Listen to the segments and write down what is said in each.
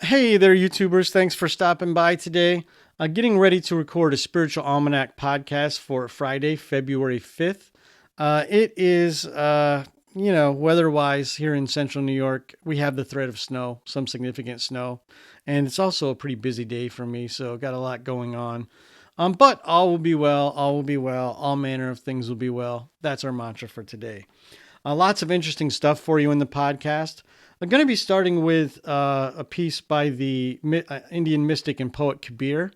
Hey there, YouTubers. Thanks for stopping by today. Getting ready to record a Spiritual Almanac podcast for Friday, February 5th. It is, weather wise here in central New York, we have the threat of snow, some significant snow. And it's also a pretty busy day for me, so got a lot going on. But all will be well, all will be well, all manner of things will be well. That's our mantra for today. Lots of interesting stuff for you in the podcast. I'm going to be starting with a piece by the Indian mystic and poet Kabir.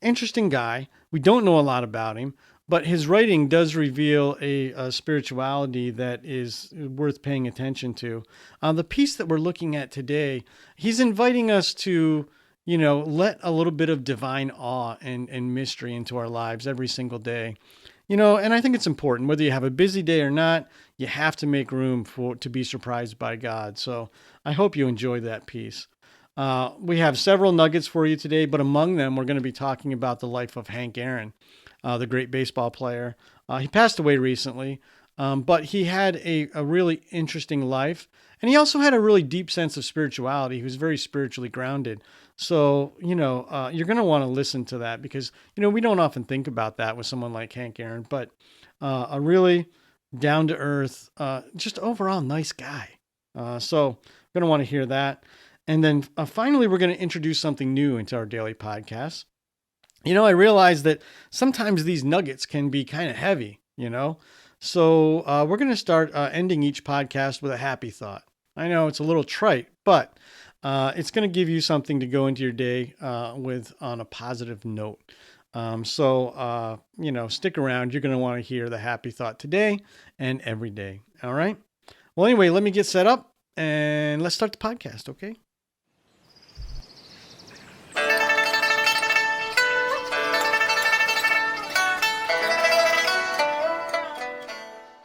Interesting guy. We don't know a lot about him, but his writing does reveal a spirituality that is worth paying attention to. The piece that we're looking at today, he's inviting us to, let a little bit of divine awe and mystery into our lives every single day. And I think it's important whether you have a busy day or not, you have to make room for to be surprised by God. So I hope you enjoy that piece. We have several nuggets for you today, but among them, we're going to be talking about the life of Hank Aaron, the great baseball player. He passed away recently, but he had a really interesting life. And he also had a really deep sense of spirituality. He was very spiritually grounded. So, you're going to want to listen to that because, we don't often think about that with someone like Hank Aaron, but a really down to earth, just overall nice guy. So, going to want to hear that. And then finally, we're going to introduce something new into our daily podcast. I realize that sometimes these nuggets can be kind of heavy. So we're going to start ending each podcast with a happy thought. I know it's a little trite, but it's going to give you something to go into your day with on a positive note. Stick around. You're going to want to hear the happy thought today and every day. All right. Well, anyway, let me get set up and let's start the podcast, okay?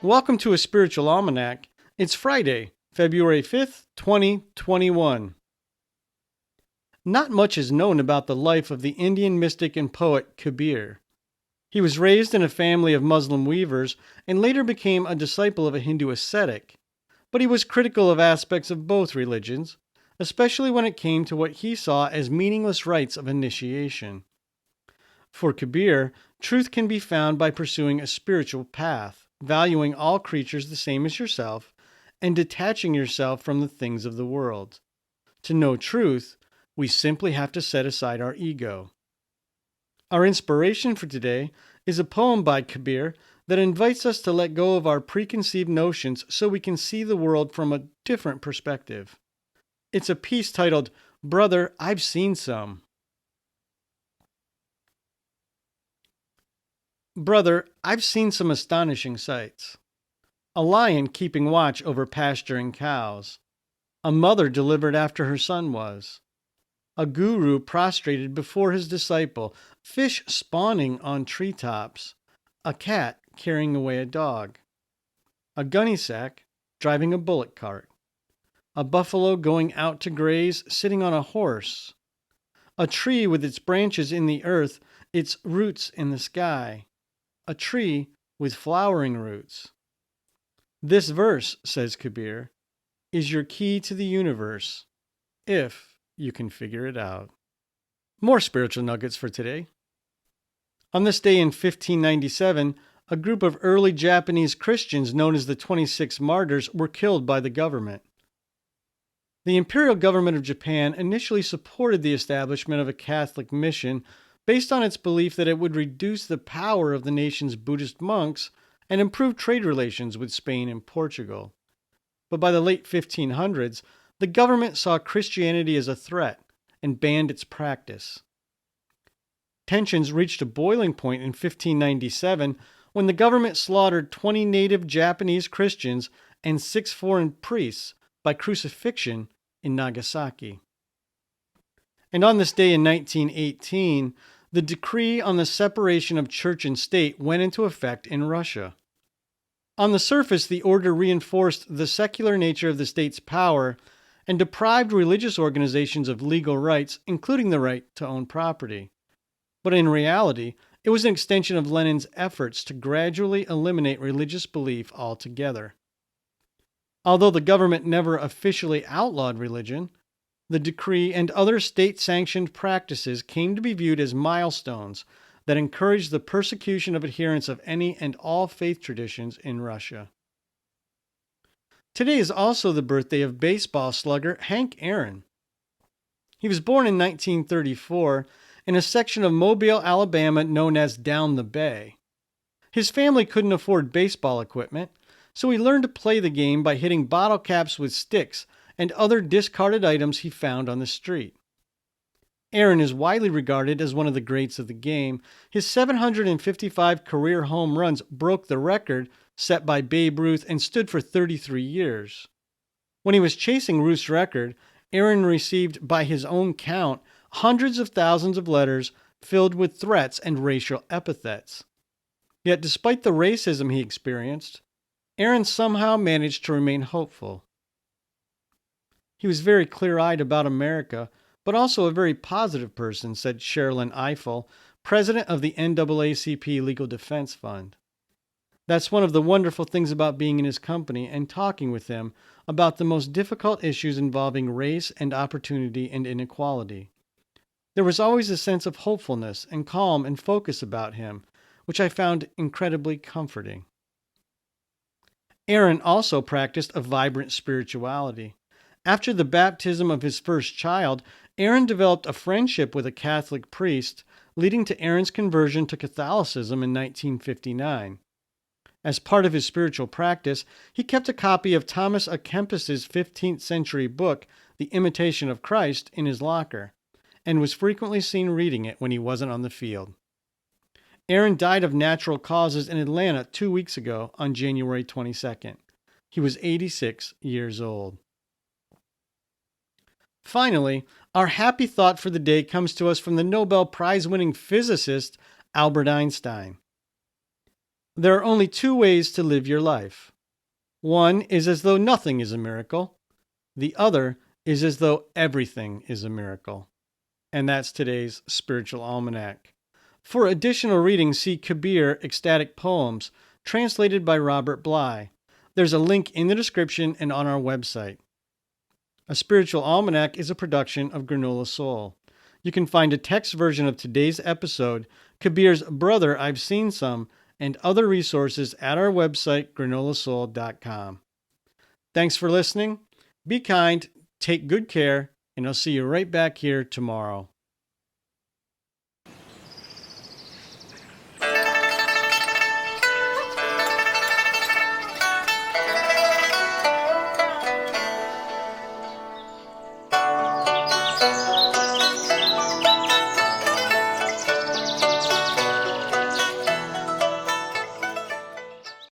Welcome to a Spiritual Almanac. It's Friday, February 5th, 2021. Not much is known about the life of the Indian mystic and poet Kabir. He was raised in a family of Muslim weavers and later became a disciple of a Hindu ascetic. But he was critical of aspects of both religions, especially when it came to what he saw as meaningless rites of initiation. For Kabir, truth can be found by pursuing a spiritual path, valuing all creatures the same as yourself, and detaching yourself from the things of the world. To know truth, we simply have to set aside our ego. Our inspiration for today is a poem by Kabir that invites us to let go of our preconceived notions so we can see the world from a different perspective. It's a piece titled, "Brother, I've Seen Some." Brother, I've seen some astonishing sights. A lion keeping watch over pasturing cows. A mother delivered after her son was. A guru prostrated before his disciple. Fish spawning on treetops. A cat carrying away a dog. A gunny sack driving a bullock cart. A buffalo going out to graze sitting on a horse. A tree with its branches in the earth, its roots in the sky. A tree with flowering roots. This verse, says Kabir, is your key to the universe, if you can figure it out. More spiritual nuggets for today. On this day in 1597, a group of early Japanese Christians known as the 26 Martyrs were killed by the government. The imperial government of Japan initially supported the establishment of a Catholic mission based on its belief that it would reduce the power of the nation's Buddhist monks and improve trade relations with Spain and Portugal. But by the late 1500s, the government saw Christianity as a threat and banned its practice. Tensions reached a boiling point in 1597 when the government slaughtered 20 native Japanese Christians and 6 foreign priests by crucifixion in Nagasaki. And on this day in 1918, the decree on the separation of church and state went into effect in Russia. On the surface, the order reinforced the secular nature of the state's power and deprived religious organizations of legal rights, including the right to own property. But in reality, it was an extension of Lenin's efforts to gradually eliminate religious belief altogether. Although the government never officially outlawed religion, the decree, and other state-sanctioned practices came to be viewed as milestones that encouraged the persecution of adherents of any and all faith traditions in Russia. Today is also the birthday of baseball slugger Hank Aaron. He was born in 1934 in a section of Mobile, Alabama known as Down the Bay. His family couldn't afford baseball equipment, so he learned to play the game by hitting bottle caps with sticks and other discarded items he found on the street. Aaron is widely regarded as one of the greats of the game. His 755 career home runs broke the record set by Babe Ruth and stood for 33 years. When he was chasing Ruth's record, Aaron received, by his own count, hundreds of thousands of letters filled with threats and racial epithets. Yet despite the racism he experienced, Aaron somehow managed to remain hopeful. He was very clear-eyed about America, but also a very positive person, said Sherilyn Eiffel, president of the NAACP Legal Defense Fund. That's one of the wonderful things about being in his company and talking with him about the most difficult issues involving race and opportunity and inequality. There was always a sense of hopefulness and calm and focus about him, which I found incredibly comforting. Aaron also practiced a vibrant spirituality. After the baptism of his first child, Aaron developed a friendship with a Catholic priest, leading to Aaron's conversion to Catholicism in 1959. As part of his spiritual practice, he kept a copy of Thomas à Kempis's 15th century book, The Imitation of Christ, in his locker, and was frequently seen reading it when he wasn't on the field. Aaron died of natural causes in Atlanta 2 weeks ago on January 22nd. He was 86 years old. Finally, our happy thought for the day comes to us from the Nobel Prize-winning physicist Albert Einstein. There are only two ways to live your life. One is as though nothing is a miracle. The other is as though everything is a miracle. And that's today's Spiritual Almanac. For additional reading, see Kabir, Ecstatic Poems, translated by Robert Bly. There's a link in the description and on our website. A Spiritual Almanac is a production of Granola Soul. You can find a text version of today's episode, Kabir's Brother, I've Seen Some, and other resources at our website, granolasoul.com. Thanks for listening. Be kind, take good care, and I'll see you right back here tomorrow.